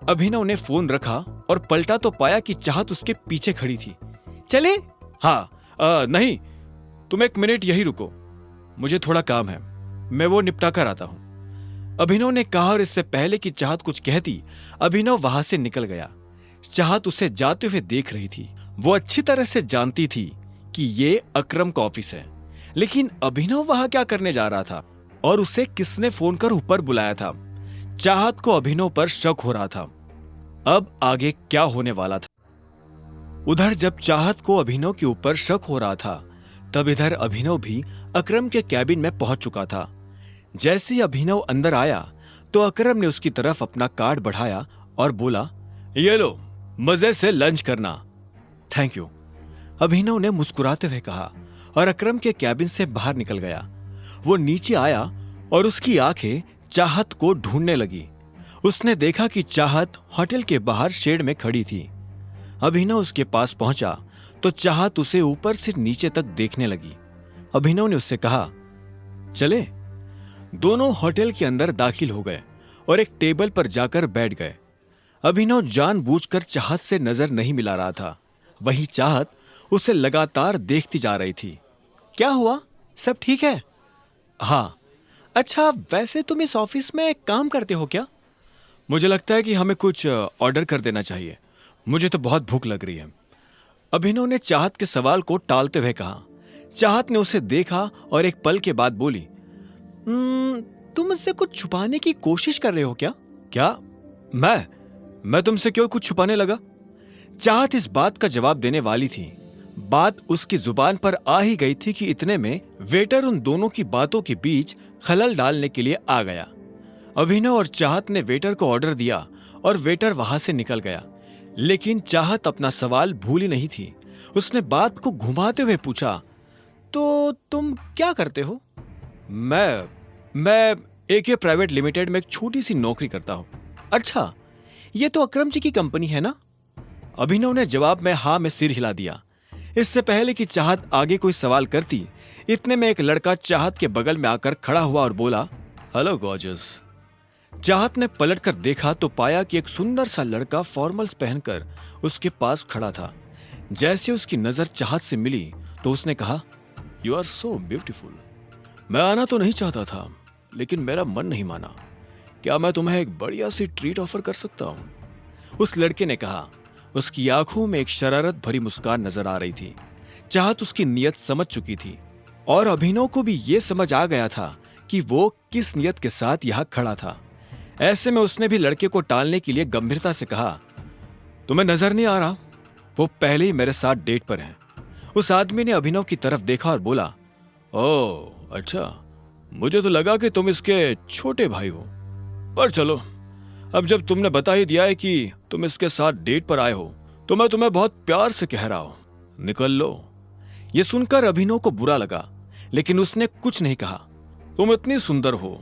अभिनव ने फोन रखा और पलटा तो पाया कि चाहत उसके पीछे खड़ी थी। चले? हाँ, नहीं, तुम एक मिनट यही रुको, मुझे थोड़ा काम है, मैं वो निपटा कर आता हूं, अभिनव ने कहा। और इससे पहले कि चाहत कुछ कहती, अभिनव वहां से निकल गया। चाहत उसे जाते हुए देख रही थी। वो अच्छी तरह से जानती थी कि ये अकरम का ऑफिस है, लेकिन अभिनव वहां क्या करने जा रहा था और उसे किसने फोन कर ऊपर बुलाया था। चाहत को अभिनव पर शक हो रहा था। अब आगे क्या होने वाला था? उधर जब चाहत को अभिनव के ऊपर शक हो रहा था, तब इधर अभिनव भी अकरम के कैबिन में पहुंच चुका था। जैसे ही अभिनव अंदर आया तो अकरम ने उसकी तरफ अपना कार्ड बढ़ाया और बोला, ये लो, मजे से लंच करना। थैंक यू, अभिनव ने मुस्कुराते हुए कहा और अकरम के कैबिन से बाहर निकल गया। वो नीचे आया और उसकी आंखें चाहत को ढूंढने लगी। उसने देखा कि चाहत होटल के बाहर शेड में खड़ी थी। अभिनव उसके पास पहुंचा तो चाहत उसे ऊपर से नीचे तक देखने लगी। अभिनव ने उससे कहा, चले? दोनों होटल के अंदर दाखिल हो गए और एक टेबल पर जाकर बैठ गए। अभिनव जानबूझकर चाहत से नजर नहीं मिला रहा था, वहीं चाहत उसे लगातार देखती जा रही थी। क्या हुआ, सब ठीक है? हाँ। अच्छा, वैसे तुम इस ऑफिस में काम करते हो क्या? मुझे लगता है कि हमें कुछ ऑर्डर कर देना चाहिए, मुझे तो बहुत भूख लग रही है, अभिनव ने चाहत के सवाल को टालते हुए कहा। चाहत ने उसे देखा और एक पल के बाद बोली, तुम मुझसे कुछ छुपाने की कोशिश कर रहे हो क्या? क्या? मैं तुमसे क्यों कुछ छुपाने लगा? चाहत इस बात का जवाब देने वाली थी। बात उसकी जुबान पर आ ही गई थी कि इतने में वेटर उन दोनों की बातों के बीच खलल डालने के लिए आ गया। अभिनव और चाहत ने वेटर को ऑर्डर दिया और वेटर वहां से निकल गया, लेकिन चाहत अपना सवाल भूली नहीं थी। उसने बात को घुमाते हुए पूछा, तो तुम क्या करते हो? मैं AK प्राइवेट लिमिटेड में एक छोटी सी नौकरी करता हूं। अच्छा, ये तो अकरम जी की कंपनी है ना? अभिनव ने जवाब में हाँ में सिर हिला दिया। इससे पहले कि चाहत आगे कोई सवाल करती, इतने में एक लड़का चाहत के बगल में आकर खड़ा हुआ और बोला, हेलो गॉर्जियस। चाहत ने पलटकर देखा तो पाया कि एक सुंदर सा लड़का फॉर्मल्स पहनकर उसके पास खड़ा था। जैसे उसकी नजर चाहत से मिली तो उसने कहा, यू आर सो ब्यूटीफुल। मैं आना तो नहीं चाहता था, लेकिन मेरा मन नहीं माना। क्या मैं तुम्हें एक बढ़िया सी ट्रीट ऑफर कर सकता हूं? उस लड़के ने कहा। उसकी आंखों में एक शरारत भरी मुस्कान नजर आ रही थी। चाहत उसकी नीयत समझ चुकी थी और अभिनव को भी यह समझ आ गया था कि वो किस नीयत के साथ यहां खड़ा था। ऐसे में उसने भी लड़के को टालने के लिए गंभीरता से कहा, तुम्हें नजर नहीं आ रहा? वो पहले ही मेरे साथ डेट पर है। उस आदमी ने अभिनव की तरफ देखा और बोला, ओह अच्छा, मुझे तो लगा कि तुम इसके छोटे भाई हो। पर चलो, अब जब तुमने बता ही दिया है कि तुम इसके साथ डेट पर आए हो, तो मैं तुम्हें बहुत प्यार से कह रहा हूं, निकल लो। यह सुनकर अभिनव को बुरा लगा, लेकिन उसने कुछ नहीं कहा। तुम इतनी सुंदर हो,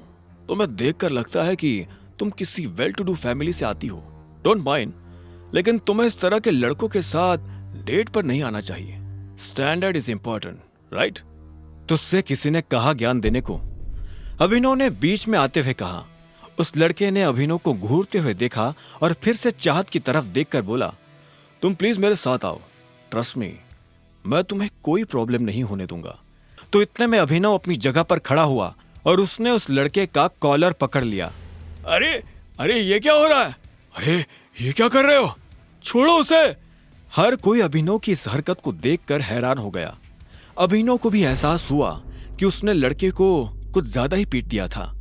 तुम्हें देखकर लगता है कि तुम किसी वेल टू डू फैमिली से आती हो। डोंट माइंड, लेकिन तुम्हें इस तरह के लड़कों के साथ डेट पर नहीं आना चाहिए। Standard is important, right? तुझसे किसी ने कहा ज्ञान देने को? अभिनव ने बीच में आते हुए कहा। उस लड़के ने अभिनव को घूरते हुए देखा और फिर से चाहत की तरफ देखकर बोला, तुम प्लीज मेरे साथ आओ, ट्रस्ट मी, मैं तुम्हें कोई प्रॉब्लम नहीं होने दूंगा। तो इतने में अभिनव अपनी जगह पर खड़ा हुआ और उसने उस लड़के का कॉलर पकड़ लिया। अरे अरे, ये क्या हो रहा है? अरे ये क्या कर रहे हो? छोड़ो उसे। हर कोई अभिनव की इस हरकत को देखकर हैरान हो गया। अभिनव को भी एहसास हुआ कि उसने लड़के को कुछ ज्यादा ही पीट दिया था।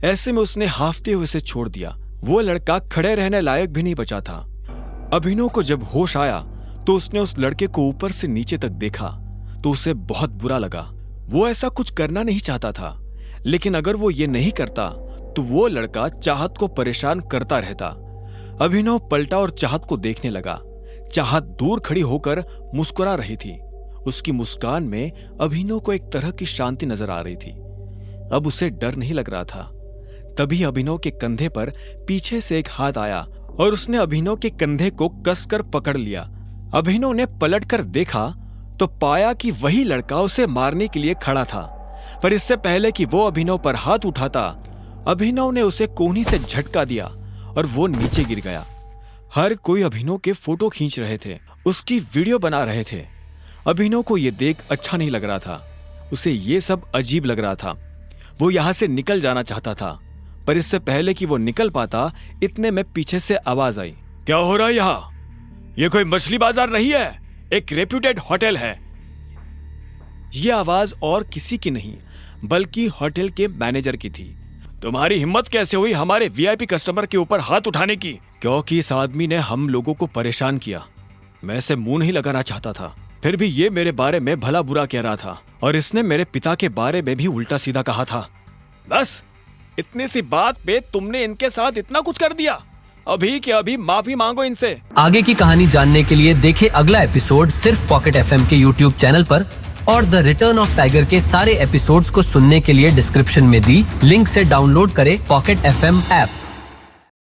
ऐसे में उसने हाफते हुए उसे छोड़ दिया। वो लड़का खड़े रहने लायक भी नहीं बचा था। अभिनव को जब होश आया तो उसने उस लड़के को ऊपर से नीचे तक देखा तो उसे बहुत बुरा लगा। वो ऐसा कुछ करना नहीं चाहता था, लेकिन अगर वो ये नहीं करता तो वो लड़का चाहत को परेशान करता रहता। अभिनव पलटा और चाहत को देखने लगा। चाहत दूर खड़ी होकर मुस्कुरा रही थी। उसकी मुस्कान में अभिनव को एक तरह की शांति नजर आ रही थी। अब उसे डर नहीं लग रहा था। तभी अभिनव के कंधे पर पीछे से एक हाथ आया और उसने अभिनव के कंधे को कसकर पकड़ लिया। अभिनव ने पलटकर देखा तो पाया कि वही लड़का उसे मारने के लिए खड़ा था, पर इससे पहले कि वो अभिनव पर हाथ उठाता, अभिनव ने उसे कोहनी से झटका दिया और वो नीचे गिर गया। हर कोई अभिनव के फोटो खींच रहे थे, उसकी वीडियो बना रहे थे। अभिनव को ये देख अच्छा नहीं लग रहा था, उसे ये सब अजीब लग रहा था। वो यहाँ से निकल जाना चाहता था, पर इससे पहले कि वो निकल पाता, इतने में पीछे से आवाज आई। क्या हो रहा है यहाँ? ये कोई मछली बाजार नहीं है, एक रेप्यूटेड होटल है। ये आवाज और किसी की नहीं बल्कि होटल के मैनेजर की थी। तुम्हारी हिम्मत कैसे हुई हमारे वीआईपी कस्टमर के ऊपर हाथ उठाने की? क्योंकि इस आदमी ने हम लोगों को परेशान किया। मैं इसे मुंह नहीं लगाना चाहता था, फिर भी ये मेरे बारे में भला बुरा कह रहा था और इसने मेरे पिता के बारे में भी उल्टा सीधा कहा था। बस इतनी सी बात पे तुमने इनके साथ इतना कुछ कर दिया? अभी के अभी माफी मांगो इनसे। आगे की कहानी जानने के लिए देखें अगला एपिसोड सिर्फ पॉकेट एफएम के यूट्यूब चैनल पर, और द रिटर्न ऑफ टाइगर के सारे एपिसोड्स को सुनने के लिए डिस्क्रिप्शन में दी लिंक से डाउनलोड करें पॉकेट एफएम ऐप।